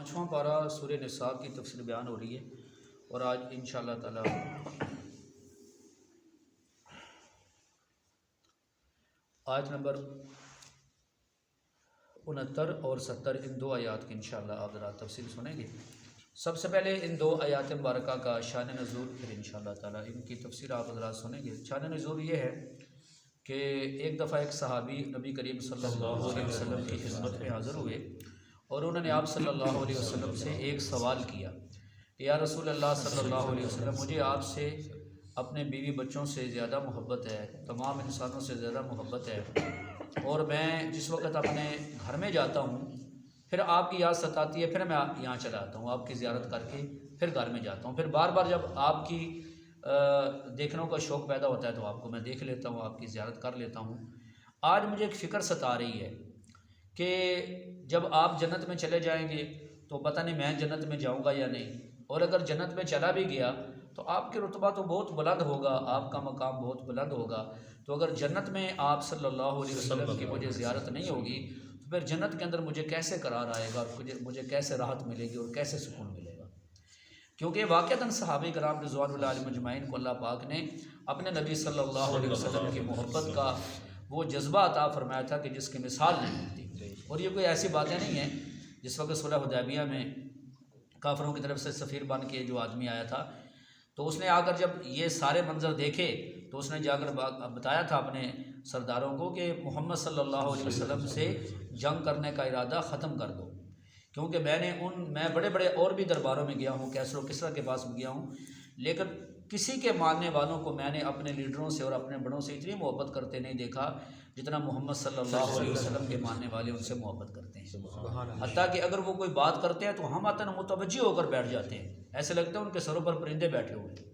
5واں پارہ سورہ نساء کی تفسیر بیان ہو رہی ہے، اور آج انشاءاللہ تعالی آیت نمبر 69 اور 70 ان دو آیات کی انشاءاللہ آپ حضرات تفصیل سنیں گے۔ سب سے پہلے ان دو آیات مبارکہ کا شان نزول، پھر انشاءاللہ تعالی ان کی تفسیر آپ حضرات سنیں گے۔ شان نزول یہ ہے کہ ایک دفعہ ایک صحابی نبی کریم صلی اللہ علیہ وسلم کی خدمت میں حاضر ہوئے، اور انہوں نے آپ صلی اللہ علیہ وسلم سے ایک سوال کیا کہ یا رسول اللہ صلی اللہ علیہ وسلم، مجھے آپ سے اپنے بیوی بچوں سے زیادہ محبت ہے، تمام انسانوں سے زیادہ محبت ہے، اور میں جس وقت اپنے گھر میں جاتا ہوں پھر آپ کی یاد ستاتی ہے، پھر میں یہاں چلا آتا ہوں آپ کی زیارت کر کے، پھر گھر میں جاتا ہوں، پھر بار بار جب آپ کی دیکھنے کا شوق پیدا ہوتا ہے تو آپ کو میں دیکھ لیتا ہوں، آپ کی زیارت کر لیتا ہوں۔ آج مجھے ایک فکر ستا رہی ہے کہ جب آپ جنت میں چلے جائیں گے تو پتہ نہیں میں جنت میں جاؤں گا یا نہیں، اور اگر جنت میں چلا بھی گیا تو آپ کی رتبہ تو بہت بلند ہوگا، آپ کا مقام بہت بلند ہوگا، تو اگر جنت میں آپ صلی اللہ علیہ وسلم کی مجھے زیارت نہیں ہوگی تو پھر جنت کے اندر مجھے کیسے قرار آئے گا، اور مجھے کیسے راحت ملے گی اور کیسے سکون ملے گا؟ کیونکہ واقعتاً صحابہ کرام رضوان اللہ علیہم اجمعین کو اللہ پاک نے اپنے نبی صلی اللہ علیہ وسلم کی محبت کا وہ جذبہ عطا فرمایا تھا کہ جس کی مثال نہیں ملتی، اور یہ کوئی ایسی باتیں نہیں ہیں۔ جس وقت صلح حدیبیہ میں کافروں کی طرف سے سفیر بن کے جو آدمی آیا تھا، تو اس نے آ کر جب یہ سارے منظر دیکھے تو اس نے جا کر بتایا تھا اپنے سرداروں کو کہ محمد صلی اللہ علیہ وسلم سے جنگ کرنے کا ارادہ ختم کر دو، کیونکہ میں بڑے بڑے اور بھی درباروں میں گیا ہوں، کیسر و کسریٰ کے پاس بھی گیا ہوں، لیکن کسی کے ماننے والوں کو میں نے اپنے لیڈروں سے اور اپنے بڑوں سے اتنی محبت کرتے نہیں دیکھا جتنا محمد صلی اللہ علیہ وسلم کے ماننے والے ان سے محبت کرتے ہیں، حتیٰ کہ اگر وہ کوئی بات کرتے ہیں تو ہم متوجہ ہو کر بیٹھ جاتے ہیں، ایسے لگتا ہے ان کے سروں پر پرندے بیٹھے ہوئے ہیں۔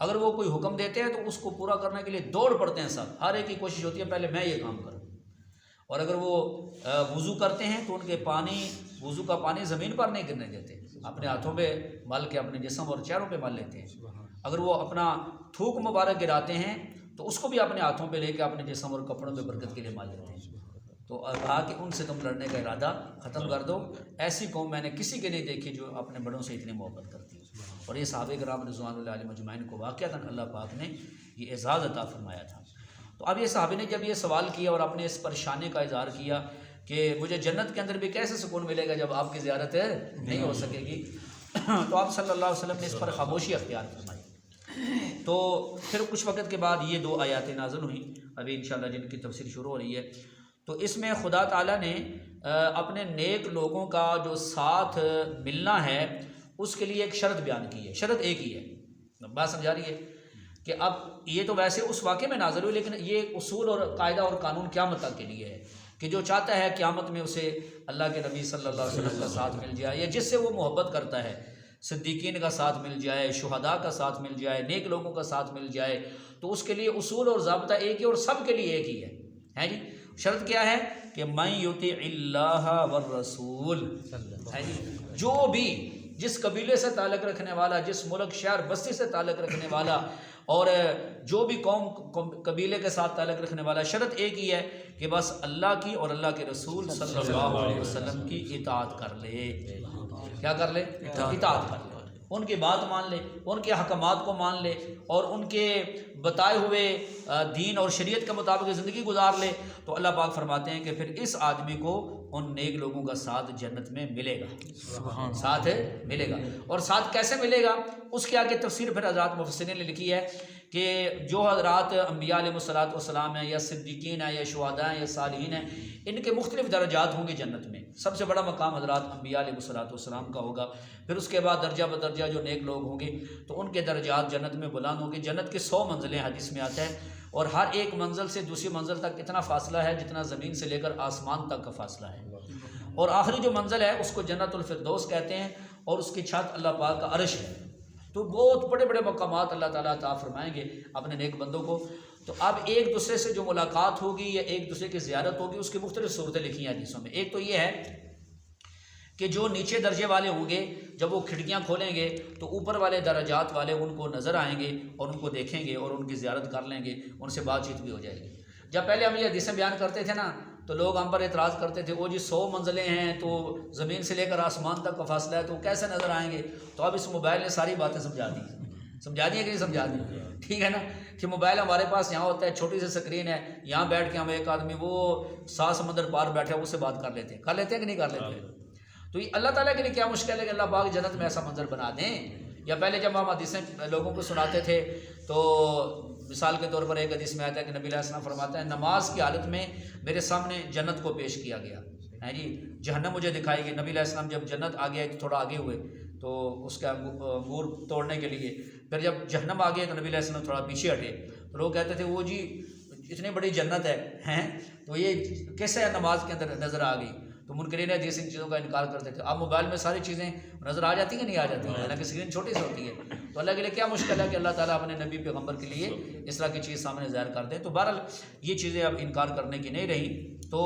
اگر وہ کوئی حکم دیتے ہیں تو اس کو پورا کرنے کے لیے دوڑ پڑتے ہیں، سب ہر ایک کی کوشش ہوتی ہے پہلے میں یہ کام کروں۔ اور اگر وہ وضو کرتے ہیں تو ان کے وضو کا پانی زمین پر نہیں گرنے دیتے، اپنے ہاتھوں پہ مل کے اپنے جسم اور چہروں پہ مل لیتے ہیں۔ اگر وہ اپنا تھوک مبارک گراتے ہیں تو اس کو بھی اپنے ہاتھوں پہ لے کے اپنے جسم اور کپڑوں پہ برکت کے لیے مل لیتے ہیں۔ تو کہا کہ ان سے تم لڑنے کا ارادہ ختم کر دو، ایسی قوم میں نے کسی کے نہیں دیکھی جو اپنے بڑوں سے اتنی محبت کرتی ہے۔ اور یہ صحابہ کرام رضوان اللہ علیہم اجمعین کو واقعتاً اللہ پاک نے یہ اعزاز عطا فرمایا تھا۔ تو اب یہ صحابی نے جب یہ سوال کیا اور اپنے اس پریشانی کا اظہار کیا کہ مجھے جنت کے اندر بھی کیسے سکون ملے گا جب آپ کی زیارت نہیں ہو سکے گی، تو آپ صلی اللہ علیہ وسلم نے اس پر خاموشی اختیار فرمائی۔ تو پھر کچھ وقت کے بعد یہ دو آیات نازل ہوئیں، ابھی انشاءاللہ جن کی تفسیر شروع ہو رہی ہے۔ تو اس میں خدا تعالیٰ نے اپنے نیک لوگوں کا جو ساتھ ملنا ہے اس کے لیے ایک شرط بیان کی ہے۔ شرط ایک ہی ہے، بات سمجھا رہی ہے کہ اب یہ تو ویسے اس واقعے میں نازل ہوئی، لیکن یہ اصول اور قاعدہ اور قانون قیامت تک کے لیے ہے کہ جو چاہتا ہے قیامت میں اسے اللہ کے نبی صلی اللہ علیہ وسلم کا ساتھ مل جائے، یا جس سے وہ محبت کرتا ہے، صدیقین کا ساتھ مل جائے، شہداء کا ساتھ مل جائے، نیک لوگوں کا ساتھ مل جائے، تو اس کے لیے اصول اور ضابطہ ایک ہی اور سب کے لیے ایک ہی ہے جی۔ شرط کیا ہے کہ من یطیع اللہ والرسول، ہے جی، جو بھی جس قبیلے سے تعلق رکھنے والا، جس ملک شہر بستی سے تعلق رکھنے والا، اور جو بھی قوم قبیلے کے ساتھ تعلق رکھنے والا، شرط ایک ہی ہے کہ بس اللہ کی اور اللہ کے رسول صلی اللہ علیہ وسلم کی اطاعت کر لے۔ کیا کر لے؟ اطاعت کر لے، ان کی بات مان لے، ان کے احکامات کو مان لے، اور ان کے بتائے ہوئے دین اور شریعت کے مطابق زندگی گزار لے، تو اللہ پاک فرماتے ہیں کہ پھر اس آدمی کو ان نیک لوگوں کا ساتھ جنت میں ملے گا، ساتھ ملے گا۔ اور ساتھ کیسے ملے گا اس کے آگے تفسیر پھر حضرات مفسرین نے لکھی ہے کہ جو حضرات انبیاء علیہ السلام ہیں، یا صدیقین ہیں، یا شہداء ہیں، یا صالحین ہیں، ان کے مختلف درجات ہوں گے جنت میں۔ سب سے بڑا مقام حضرات انبیاء علیہ السلام کا ہوگا، پھر اس کے بعد درجہ بدرجہ جو نیک لوگ ہوں گے تو ان کے درجات جنت میں بلند ہوں گے۔ جنت کے 100 منزلیں حدیث میں آتا ہے، اور ہر ایک منزل سے دوسری منزل تک اتنا فاصلہ ہے جتنا زمین سے لے کر آسمان تک کا فاصلہ ہے، اور آخری جو منزل ہے اس کو جنت الفردوس کہتے ہیں، اور اس کی چھت اللہ پاک کا عرش ہے۔ تو بہت بڑے بڑے مقامات اللہ تعالیٰ عطا فرمائیں گے اپنے نیک بندوں کو۔ تو اب ایک دوسرے سے جو ملاقات ہوگی یا ایک دوسرے کی زیارت ہوگی، اس کی مختلف صورتیں لکھی ہیں حدیثوں میں۔ ایک تو یہ ہے کہ جو نیچے درجے والے ہوں گے جب وہ کھڑکیاں کھولیں گے تو اوپر والے درجات والے ان کو نظر آئیں گے اور ان کو دیکھیں گے اور ان کی زیارت کر لیں گے، ان سے بات چیت بھی ہو جائے گی۔ جب پہلے ہم یہ حدیثیں بیان کرتے تھے نا تو لوگ ہم پر اعتراض کرتے تھے وہ جی 100 منزلیں ہیں تو زمین سے لے کر آسمان تک کا فاصلہ ہے تو کیسے نظر آئیں گے. تو اب اس موبائل نے ساری باتیں سمجھا دی ہیں. سمجھا دی ہے کہ نہیں سمجھا دی؟ ٹھیک ہے نا کہ موبائل ہمارے پاس یہاں ہوتا ہے, چھوٹی سی سکرین ہے, یہاں بیٹھ کے ہم ایک آدمی وہ 7 سمندر پار بیٹھے اس سے بات کر لیتے ہیں کہ نہیں کر لیتے؟ تو یہ اللہ تعالیٰ کے لیے کیا مشکل ہے کہ اللہ پاک جنت میں ایسا منظر بنا دیں. یا پہلے جب ہم حدیثیں لوگوں کو سناتے تھے تو مثال کے طور پر ایک حدیث میں آتا ہے کہ نبی علیہ السلام فرماتا ہے نماز کی حالت میں میرے سامنے جنت کو پیش کیا گیا ہے جی, جہنم مجھے دکھائی گئی. نبی علیہ السلام جب جنت آ گیا تو تھوڑا آگے ہوئے تو اس کا انگور توڑنے کے لیے, پھر جب جہنم آ گیا تو نبی علیہ السلام تھوڑا پیچھے ہٹے. تو لوگ کہتے تھے وہ جی اتنی بڑی جنت ہے تو یہ کیسے نماز کے اندر نظر آ گئی. تو منکرین حدیث ان چیزوں کا انکار کرتے تھے. اب موبائل میں ساری چیزیں نظر آ جاتی ہیں کہ نہیں آ جاتی ہیں, حالانکہ اسکرین چھوٹی سی ہوتی ہے. تو اللہ کے لیے کیا مشکل ہے کہ اللہ تعالیٰ اپنے نبی پیغمبر کے لیے اس طرح کی چیز سامنے ظاہر کر دیں. تو بہرحال یہ چیزیں اب انکار کرنے کی نہیں رہی. تو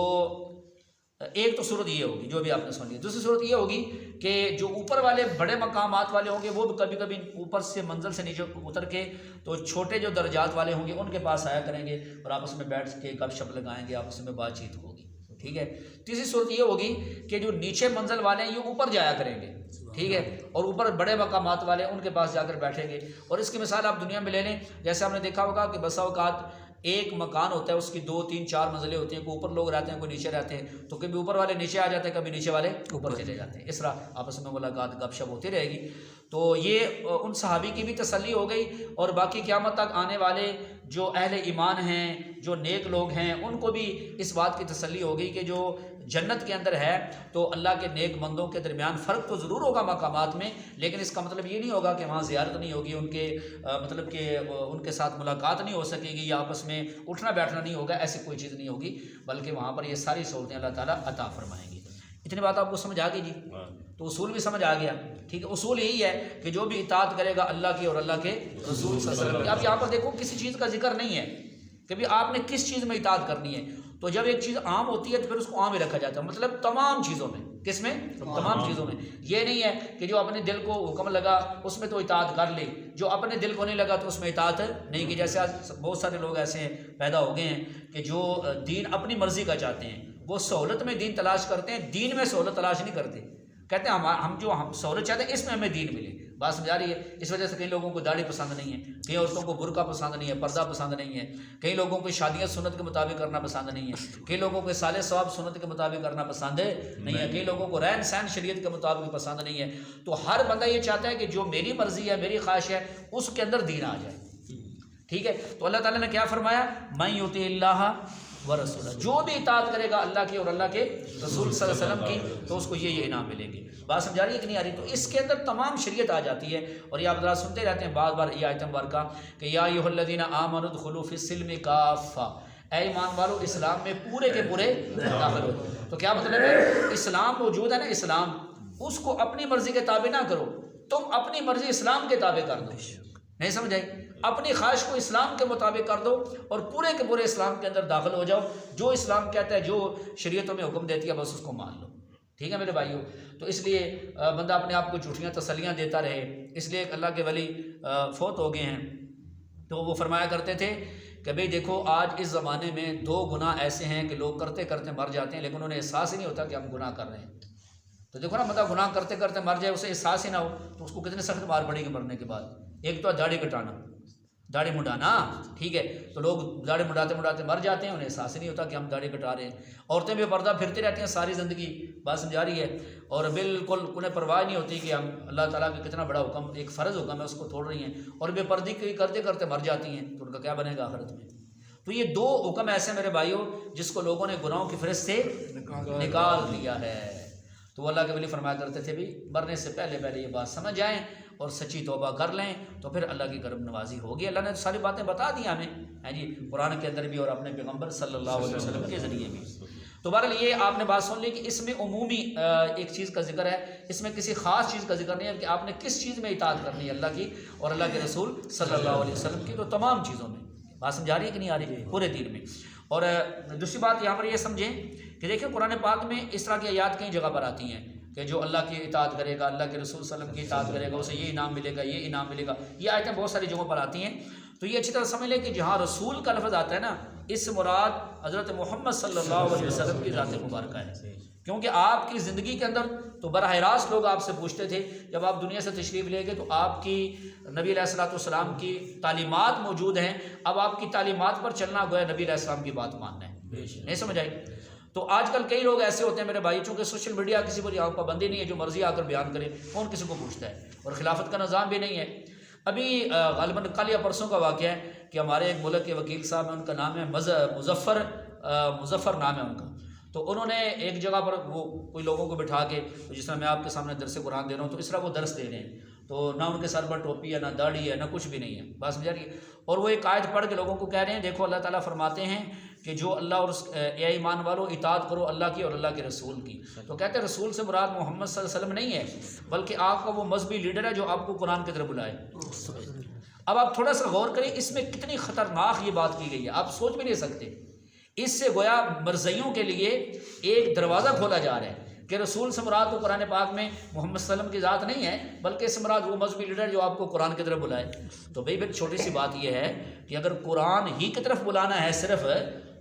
ایک تو صورت یہ ہوگی جو بھی آپ نے سن لی. دوسری صورت یہ ہوگی کہ جو اوپر والے بڑے مقامات والے ہوں گے وہ بھی کبھی کبھی اوپر سے منزل سے نیچے اتر کے تو چھوٹے جو درجات والے ہوں گے ان کے پاس آیا کریں گے اور آپس میں بیٹھ کے گپ شپ لگائیں گے, آپس میں بات چیت ہوگی. ٹھیک ہے. تیسری صورت یہ ہوگی کہ جو نیچے منزل والے ہیں یہ اوپر جایا کریں گے. ٹھیک ہے. اور اوپر بڑے مقامات والے ان کے پاس جا کر بیٹھیں گے. اور اس کی مثال آپ دنیا میں لے لیں, جیسے ہم نے دیکھا ہوگا کہ بسا اوقات ایک مکان ہوتا ہے اس کی 2 3 4 منزلیں ہوتی ہیں, کوئی اوپر لوگ رہتے ہیں کوئی نیچے رہتے ہیں. تو کبھی اوپر والے نیچے آ جاتے ہیں کبھی نیچے والے اوپر چلے جاتے ہیں. اس طرح آپس میں ملاقات گپ شپ ہوتی رہے گی. تو یہ ان صحابی کی بھی تسلی ہو گئی اور باقی قیامت تک آنے والے جو اہل ایمان ہیں جو نیک لوگ ہیں ان کو بھی اس بات کی تسلی ہو گئی کہ جو جنت کے اندر ہے تو اللہ کے نیک بندوں کے درمیان فرق تو ضرور ہوگا مقامات میں, لیکن اس کا مطلب یہ نہیں ہوگا کہ وہاں زیارت نہیں ہوگی, ان کے مطلب کہ ان کے ساتھ ملاقات نہیں ہو سکے گی یا آپس میں اٹھنا بیٹھنا نہیں ہوگا, ایسی کوئی چیز نہیں ہوگی, بلکہ وہاں پر یہ ساری سہولتیں اللہ تعالیٰ عطا فرمائیں گی. اتنی بات آپ کو سمجھ آ گئی جی؟ تو اصول بھی سمجھ آ گیا. ٹھیک ہے. اصول یہی ہے کہ جو بھی اطاعت کرے گا اللہ کی اور اللہ کے رسول صلی اللہ علیہ وسلم کی. آپ یہاں پر دیکھو کسی چیز کا ذکر نہیں ہے کہ بھی آپ نے کس چیز میں اطاعت کرنی ہے. تو جب ایک چیز عام ہوتی ہے تو پھر اس کو عام ہی رکھا جاتا ہے, مطلب تمام چیزوں میں. کس میں؟ تمام چیزوں میں. یہ نہیں ہے کہ جو اپنے دل کو حکم لگا اس میں تو اطاعت کر لی, جو اپنے دل کو نہیں لگا تو اس میں اطاعت نہیں کی. جیسے آج بہت سارے لوگ ایسے پیدا ہو گئے ہیں کہ جو دین اپنی مرضی کا چاہتے ہیں, وہ سہولت میں دین تلاش کرتے ہیں, دین میں سہولت تلاش نہیں کرتے. کہتے ہیں ہم جو سہولت چاہتے ہیں اس میں ہمیں دین ملے. بات سمجھا رہی ہے؟ اس وجہ سے کئی لوگوں کو داڑھی پسند نہیں ہے, کئی عورتوں کو برقع پسند نہیں ہے, پردہ پسند نہیں ہے, کئی لوگوں کو شادیاں سنت کے مطابق کرنا پسند نہیں ہے, کئی لوگوں کو صالح ثواب سنت کے مطابق کرنا پسند نہیں ہے, کئی لوگوں کو رہن سہن شریعت کے مطابق پسند نہیں ہے. تو ہر بندہ یہ چاہتا ہے کہ جو میری مرضی ہے میری خواہش ہے اس کے اندر دین آ جائے. ٹھیک ہے. تو اللہ تعالیٰ نے کیا فرمایا؟ من یطیع اللہ ورسولہ, جو بھی اطاعت کرے گا اللہ کی اور اللہ کے رسول صلی اللہ علیہ وسلم کی تو اس کو یہ انعام ملیں گے. بات سمجھا رہی ہے کہ نہیں آ رہی؟ تو اس کے اندر تمام شریعت آ جاتی ہے. اور یہ آپ ذرا سنتے رہتے ہیں بار بار یہ آیت مبارکہ کہ یا ایھا الذین آمنوا ادخلوا فی السلم کافہ, اے ایمان والو اسلام میں پورے کے پورے داخل ہو. تو کیا مطلب ہے؟ اسلام موجود ہے نا, اسلام اس کو اپنی مرضی کے تابع نہ کرو, تم اپنی مرضی اسلام کے تابع کر دو. نہیں سمجھ آئی؟ اپنی خواہش کو اسلام کے مطابق کر دو اور پورے کے پورے اسلام کے اندر داخل ہو جاؤ. جو اسلام کہتا ہے, جو شریعتوں میں حکم دیتی ہے, بس اس کو مان لو. ٹھیک ہے میرے بھائیوں. تو اس لیے بندہ اپنے آپ کو جھوٹیاں تسلیاں دیتا رہے. اس لیے ایک اللہ کے ولی فوت ہو گئے ہیں تو وہ فرمایا کرتے تھے کہ بھئی دیکھو آج اس زمانے میں 2 گناہ ایسے ہیں کہ لوگ کرتے کرتے مر جاتے ہیں لیکن انہیں احساس ہی نہیں ہوتا کہ ہم گناہ کر رہے ہیں. تو دیکھو نا, بندہ گناہ کرتے کرتے مر جائے, اسے احساس ہی نہ ہو تو اس کو کتنے سخت مار پڑے گی مرنے کے بعد. ایک تو داڑھی کٹانا, داڑھی مڈانا. ٹھیک ہے. تو لوگ داڑھی مڈاتے مڈاتے مر جاتے ہیں, انہیں احساس ہی نہیں ہوتا کہ ہم داڑھی کٹا رہے ہیں. عورتیں بھی پردہ پھرتی رہتی ہیں ساری زندگی. بات سمجھا رہی ہے؟ اور بالکل انہیں پرواہ نہیں ہوتی کہ ہم اللہ تعالیٰ کا کتنا بڑا حکم, ایک فرض حکم ہے, اس کو توڑ رہی ہیں اور بے پردی کرتے کرتے مر جاتی ہیں. تو ان کا کیا بنے گا آخرت میں؟ تو یہ 2 حکم ایسے میرے بھائیوں جس کو لوگوں نے گناہوں کی فہرست سے نکال دیا ہے. تو اللہ کے ولی فرمایا کرتے تھے بھی مرنے سے پہلے یہ بات سمجھ جائیں اور سچی توبہ کر لیں تو پھر اللہ کی کرم نوازی ہوگی. اللہ نے ساری باتیں بتا دی ہمیں ہیں جی, قرآن کے اندر بھی اور اپنے پیغمبر صلی اللہ علیہ وسلم کے ذریعے بھی. تو بہرحال یہ آپ نے بات سن لی کہ اس میں عمومی ایک چیز کا ذکر ہے, اس میں کسی خاص چیز کا ذکر نہیں ہے کہ آپ نے کس چیز میں اطاعت کرنی ہے اللہ کی اور اللہ کے رسول صلی اللہ علیہ وسلم کی. تو تمام چیزوں میں. بات سمجھا رہی ہے کہ نہیں آ رہی؟ پورے دین میں. اور دوسری بات یہاں پر یہ سمجھیں کہ دیکھیں قرآن پاک میں اس طرح کی آیات کئی جگہ پر آتی ہیں کہ جو اللہ کی اطاعت کرے گا, اللہ کے رسول صلی اللہ علیہ وسلم کی اطاعت کرے گا, اسے یہ انعام ملے گا, یہ انعام ملے گا. یہ آیتیں بہت ساری جگہوں پر آتی ہیں. تو یہ اچھی طرح سمجھ لیں کہ جہاں رسول کا لفظ آتا ہے نا اس سے مراد حضرت محمد صلی اللہ علیہ وسلم کی ذات مبارکہ ہے، کیونکہ آپ کی زندگی کے اندر تو براہ راست لوگ آپ سے پوچھتے تھے جب آپ دنیا سے تشریف لے گئے تو آپ کی نبی علیہ الصلوۃ والسلام کی تعلیمات موجود ہیں، اب آپ کی تعلیمات پر چلنا گویا نبی علیہ السلام کی بات ماننا ہے، نہیں سمجھ آئی؟ تو آج کل کئی لوگ ایسے ہوتے ہیں میرے بھائی، چونکہ سوشل میڈیا کسی پر یہاں پابندی نہیں ہے، جو مرضی آ کر بیان کرے، کون کسی کو پوچھتا ہے، اور خلافت کا نظام بھی نہیں ہے۔ ابھی غالباً کل یا پرسوں کا واقعہ ہے کہ ہمارے ایک ملک کے وکیل صاحب ہیں، ان کا نام ہے مظفر نام ہے ان کا، تو انہوں نے ایک جگہ پر وہ کوئی لوگوں کو بٹھا کے، جس طرح میں آپ کے سامنے درس قرآن دے رہا ہوں تو اس طرح وہ درس دے رہے ہیں، تو نہ ان کے سر پر ٹوپی ہے، نہ داڑھی ہے، نہ کچھ بھی نہیں ہے، بس سمجھا رہی ہے، اور وہ ایک آیت پڑھ کے لوگوں کو کہہ رہے ہیں دیکھو اللہ تعالیٰ فرماتے ہیں کہ جو اللہ اور اے ایمان والو اطاعت کرو اللہ کی اور اللہ کے رسول کی، تو کہتے ہیں رسول سے مراد محمد صلی اللہ علیہ وسلم نہیں ہے، بلکہ آپ کا وہ مذہبی لیڈر ہے جو آپ کو قرآن کی طرف بلائے۔ اب آپ تھوڑا سا غور کریں اس میں کتنی خطرناک یہ بات کی گئی ہے، آپ سوچ بھی نہیں سکتے، اس سے گویا مرزیوں کے لیے ایک دروازہ کھولا جا رہا ہے کہ رسول سے مراد تو قرآن پاک میں محمد صلی اللہ علیہ وسلم کی ذات نہیں ہے، بلکہ اس سے مراد وہ مذہبی لیڈر جو آپ کو قرآن کی طرف بلائے۔ تو بھئی پھر چھوٹی سی بات یہ ہے کہ اگر قرآن ہی کی طرف بلانا ہے صرف،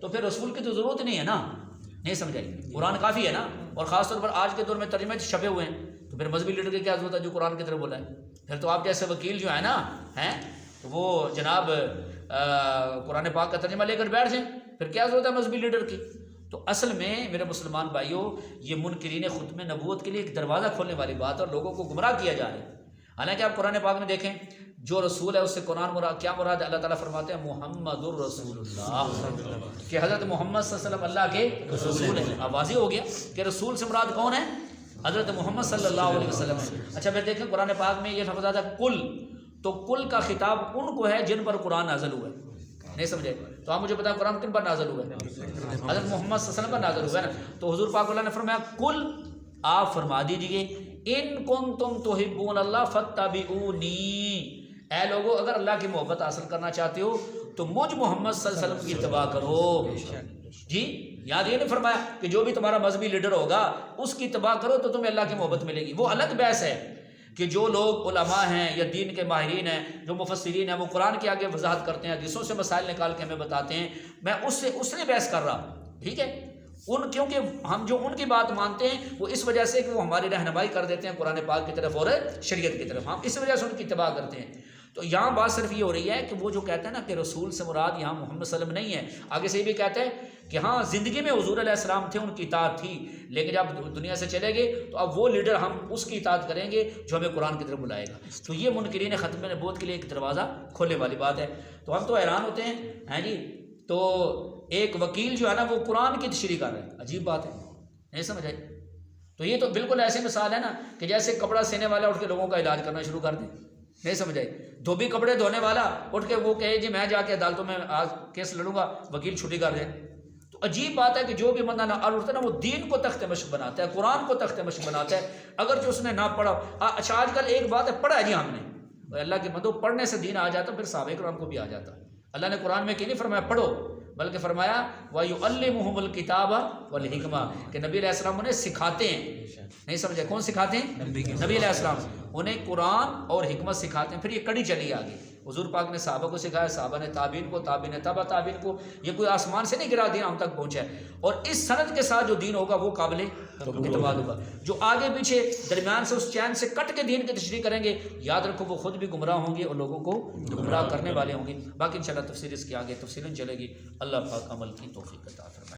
تو پھر رسول کی تو ضرورت نہیں ہے نا، نہیں سمجھائی؟ قرآن کافی ہے نا، اور خاص طور پر آج کے دور میں ترجمے چھپے ہوئے ہیں، تو پھر مذہبی لیڈر کی کیا ضرورت ہے جو قرآن کی طرف بلائے؟ پھر تو آپ جیسے وکیل جو ہے نا تو وہ جناب قرآن پاک کا ترجمہ لے کر بیٹھ جائیں، پھر کیا ضرورت ہے مذہبی لیڈر کی؟ تو اصل میں میرے مسلمان بھائیوں، یہ منکرین ختم نبوت کے لیے ایک دروازہ کھولنے والی بات ہے اور لوگوں کو گمراہ کیا جا رہا ہے۔ حالانکہ آپ قرآن پاک میں دیکھیں جو رسول ہے اس سے قرآن مراد کیا مراد ہے؟ اللہ تعالیٰ فرماتے ہیں محمد الرسول اللہ، کہ حضرت محمد صلی اللہ علیہ وسلم اللہ کے رسول ہیں۔ اب واضح ہو گیا کہ رسول سے مراد کون ہے؟ حضرت محمد صلی اللہ علیہ وسلم ہے۔ اچھا پھر دیکھیں قرآن پاک میں یہ لفظ آتا ہے کل، تو کل کا خطاب ان کو ہے جن پر قرآن نازل ہوا ہے، نہیں سمجھے؟ تو آپ مجھے بتائیں قرآن کن پر نازل ہوا ہے؟ حضرت محمد صلی اللہ علیہ وسلم پر نازل ہوا ہے نا، تو حضور پاک اللہ نے فرمایا کل، آپ فرما دیجئے ان کنتم تحبون اللہ فاتبعونی، اے لوگو اگر اللہ کی محبت حاصل کرنا چاہتے ہو تو مجھ محمد صلی اللہ علیہ وسلم کی اتباع کرو۔ جی یاد یہ نہیں فرمایا کہ جو بھی تمہارا مذہبی لیڈر ہوگا اس کی اتباع کرو تو تمہیں اللہ کی محبت ملے گی؟ وہ الگ بحث ہے کہ جو لوگ علماء ہیں یا دین کے ماہرین ہیں، جو مفسرین ہیں، وہ قرآن کے آگے وضاحت کرتے ہیں، حدیثوں سے مسائل نکال کے ہمیں بتاتے ہیں، میں اس نے بحث کر رہا، ٹھیک ہے؟ کیونکہ ہم جو ان کی بات مانتے ہیں وہ اس وجہ سے کہ وہ ہماری رہنمائی کر دیتے ہیں قرآن پاک کی طرف اور شریعت کی طرف، ہم اس وجہ سے ان کی اتباع کرتے ہیں۔ تو یہاں بات صرف یہ ہو رہی ہے کہ وہ جو کہتے ہیں نا کہ رسول سے مراد یہاں محمد صلی اللہ علیہ وسلم نہیں ہے، آگے سے یہ بھی کہتے ہیں کہ ہاں زندگی میں حضور علیہ السلام تھے، ان کی اطاعت تھی، لیکن جب دنیا سے چلے گئے تو اب وہ لیڈر ہم اس کی اطاعت کریں گے جو ہمیں قرآن کی طرف بلائے گا۔ تو یہ منکرین ختم نبوت کے لیے ایک دروازہ کھولنے والی بات ہے۔ تو ہم تو حیران ہوتے ہیں جی، تو ایک وکیل جو ہے نا وہ قرآن کی تشریح کر رہے ہیں، عجیب بات ہے، نہیں سمجھ آئی؟ تو یہ تو بالکل ایسی مثال ہے نا کہ جیسے کپڑا سینے والا اٹھ کے لوگوں کا علاج کرنا شروع کر دے، نہیں سمجھ آئی؟ دھوبی کپڑے دھونے والا اٹھ کے وہ کہے جی میں جا کے عدالتوں میں آج کیس لڑوں گا، وکیل چھٹی کر دے۔ تو عجیب بات ہے کہ جو بھی بندہ نہ اٹھتا ہے نا وہ دین کو تخت مشق بناتا ہے، قرآن کو تخت مشق بناتا ہے، اگرچہ اس نے نہ پڑھا۔ اچھا آج کل ایک بات ہے، پڑھا ہے جی ہم نے، اللہ کے بندو پڑھنے سے دین آ جاتا، پھر صحابہ کرام کو بھی آ جاتا۔ اللہ نے قرآن میں کہ نہیں فرمایا پڑھو، بلکہ فرمایا وَيُعَلِّمُهُمُ الْكِتَابَ وَالْحِكْمَةَ، کہ نبی علیہ السلام انہیں سکھاتے ہیں، نہیں سمجھے؟ کون سکھاتے ہیں؟ نبی علیہ السلام انہیں قرآن اور حکمت سکھاتے ہیں۔ پھر یہ کڑی چلی آگے، حضور پاک نے صحابہ کو سکھایا، صحابہ نے تابعین کو، تابعین نے تبع تابعین کو، یہ کوئی آسمان سے نہیں گرا، دین ہم تک پہنچا ہے، اور اس سند کے ساتھ جو دین ہوگا وہ قابل اعتماد ہوگا۔ جو آگے پیچھے درمیان سے اس چین سے کٹ کے دین کی تشریح کریں گے، یاد رکھو وہ خود بھی گمراہ ہوں گے اور لوگوں کو گمراہ کرنے والے ہوں گے۔ باقی انشاءاللہ تفسیر اس کے آگے تفصیلاً چلے گی۔ اللہ پاک عمل کی توفیق عطا فرمائے۔